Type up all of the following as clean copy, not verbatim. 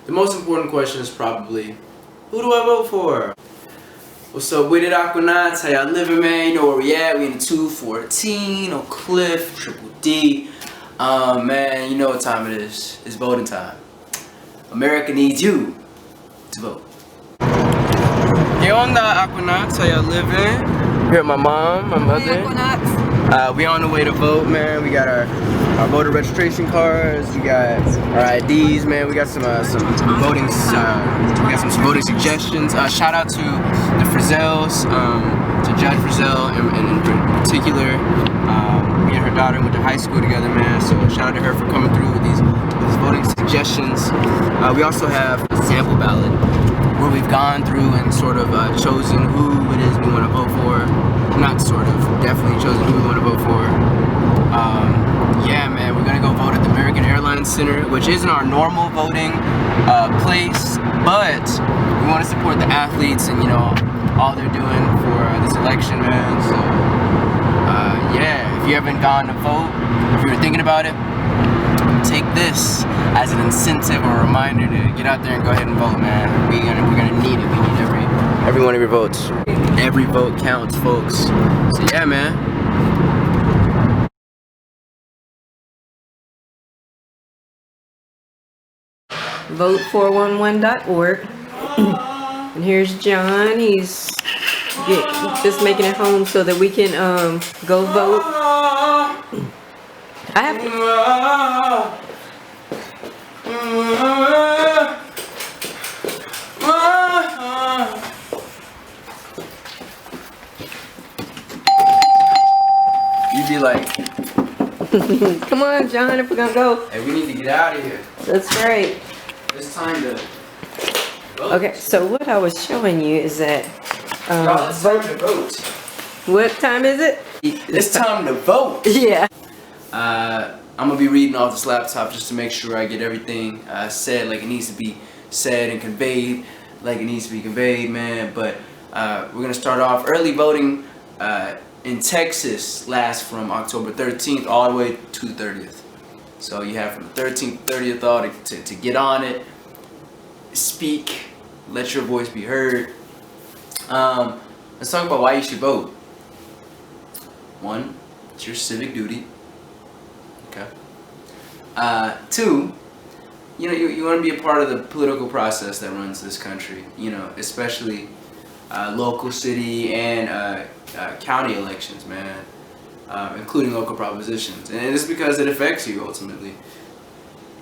The most important question is probably, who do I vote for? What's up with it, Aquanauts? How y'all living, man? You know where we at? We in the 214 on Cliff, Triple D. Man, you know what time it is. It's voting time. America needs you to vote. Hey, on the Aquanauts, how y'all living? Here with my mom, my mother. We on the way to vote, man. We got our voter registration cards. We got our IDs, man. We got some voting, we got some voting suggestions. Shout out to the Frizzels, to Judge Frizzell in particular. Me and her daughter went to high school together, man. So shout out to her for coming through with these voting suggestions. We also have a sample ballot where we've gone through and sort of chosen who it is we want to vote for. Not sort of, definitely chosen who we want to vote for. Yeah, man, we're gonna go vote at the American Airlines Center, which isn't our normal voting place, but we want to support the athletes and, you know, all they're doing for this election, man. So, yeah, if you haven't gone to vote, if you're thinking about it, take this as an incentive or a reminder to get out there and go ahead and vote, man. We're gonna need it. We need every one of your votes. Every vote counts, folks. So yeah, man. Vote411.org. And here's John. He's just making it home so that we can go vote. I have You'd be like, come on, John, if we're gonna go. hey, we need to get out of here. That's right. It's time to vote. Okay, so what I was showing you is that Y'all, it's time to vote. what time is it? It's time to vote. Yeah. I'm gonna be reading off this laptop just to make sure I get everything said like it needs to be said and conveyed like it needs to be conveyed, man. But we're gonna start off. Early voting in Texas lasts from October 13th all the way to the 30th. So you have from the 13th to 30th all to get on it, speak, let your voice be heard. Let's talk about why you should vote. One, it's your civic duty. Okay. Two, you know, you want to be a part of the political process that runs this country. You know, especially local, city, and county elections, man, including local propositions. And it's because it affects you ultimately,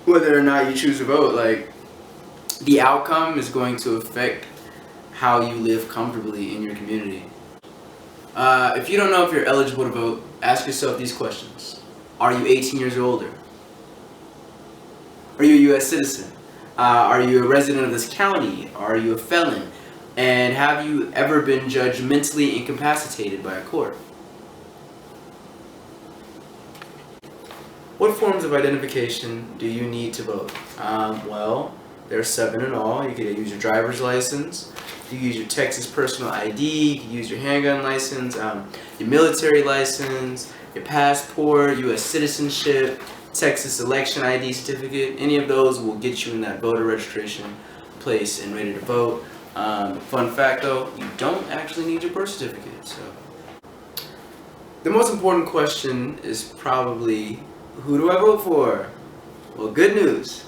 whether or not you choose to vote. Like, the outcome is going to affect how you live comfortably in your community. If you don't know if you're eligible to vote, ask yourself these questions. Are you 18 years or older? Are you a U.S. citizen? Are you a resident of this county? Are you a felon? And have you ever been judged mentally incapacitated by a court? What forms of identification do you need to vote? Well, there are 7 in all. You could use your driver's license. You use your Texas personal ID. You can use your handgun license, your military license, your passport, U.S. citizenship, Texas election ID certificate. Any of those will get you in that voter registration place and ready to vote. Fun fact though, you don't actually need your birth certificate. So the most important question is probably, who do I vote for? Well, good news.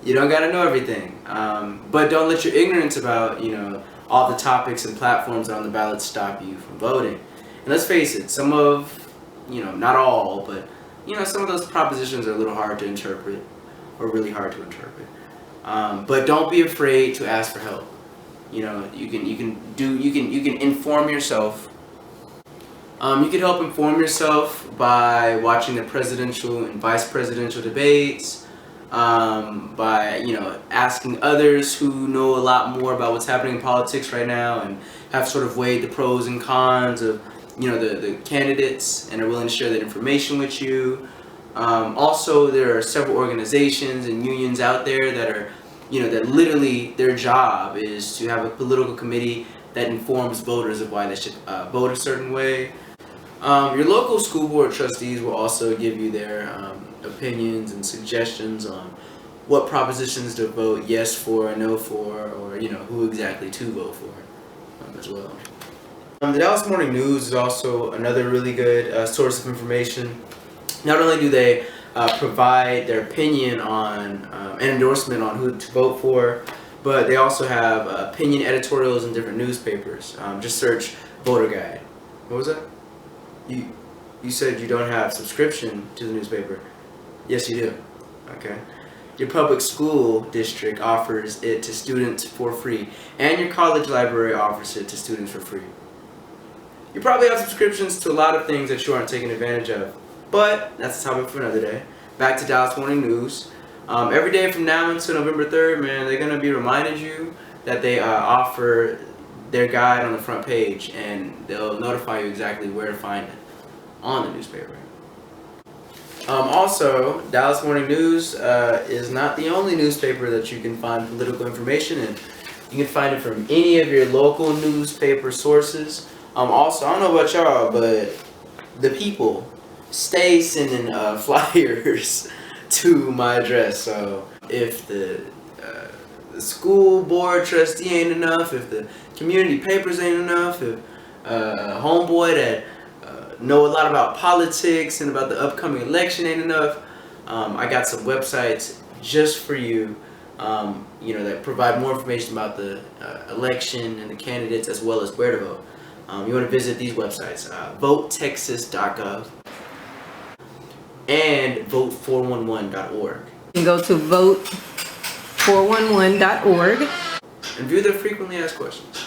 You don't gotta know everything, but don't let your ignorance about, you know, all the topics and platforms that are on the ballot stop you from voting. And let's face it, some of, you know, not all, but, you know, some of those propositions are a little hard to interpret, or really hard to interpret. But don't be afraid to ask for help. You know, you can inform yourself. You can help inform yourself by watching the presidential and vice presidential debates, by, you know, asking others who know a lot more about what's happening in politics right now and have sort of weighed the pros and cons of, you know, the candidates and are willing to share that information with you. Also, there are several organizations and unions out there that are, you know, that literally their job is to have a political committee that informs voters of why they should vote a certain way. Your local school board trustees will also give you their opinions and suggestions on what propositions to vote yes for, no for, or who exactly to vote for as well. The Dallas Morning News is also another really good source of information. Not only do they provide their opinion on an endorsement on who to vote for, but they also have opinion editorials in different newspapers. Just search voter guide. What was that? You said you don't have subscription to the newspaper. Yes, you do. Okay. Your public school district offers it to students for free, and your college library offers it to students for free. You probably have subscriptions to a lot of things that you aren't taking advantage of, but that's a topic for another day. Back to Dallas Morning News. Every day from now until November 3rd, man, they're going to be reminding you that they offer their guide on the front page, and they'll notify you exactly where to find it on the newspaper. Also, Dallas Morning News is not the only newspaper that you can find political information in. You can find it from any of your local newspaper sources. Also, I don't know about y'all, but the people stay sending flyers to my address. So if the school board trustee ain't enough, if the community papers ain't enough, if a homeboy that know a lot about politics and about the upcoming election ain't enough, I got some websites just for you, that provide more information about the election and the candidates as well as where to vote. You want to visit these websites, votetexas.gov and vote411.org. You can go to vote411.org and view their frequently asked questions.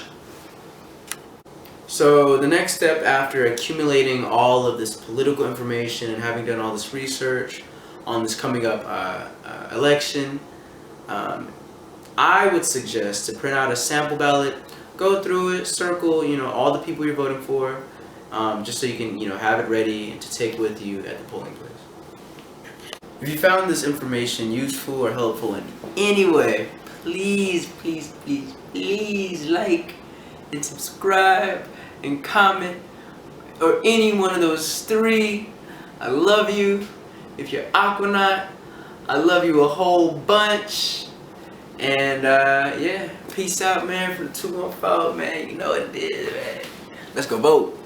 So the next step after accumulating all of this political information and having done all this research on this coming up election, I would suggest to print out a sample ballot, go through it, circle all the people you're voting for, just so you can have it ready to take with you at the polling place. If you found this information useful or helpful in any way, please like and subscribe and comment, or any one of those three. I love you. If you're Aquanaut, I love you a whole bunch. And yeah, peace out, man, from the 214, man. You know what it is, man. Let's go vote.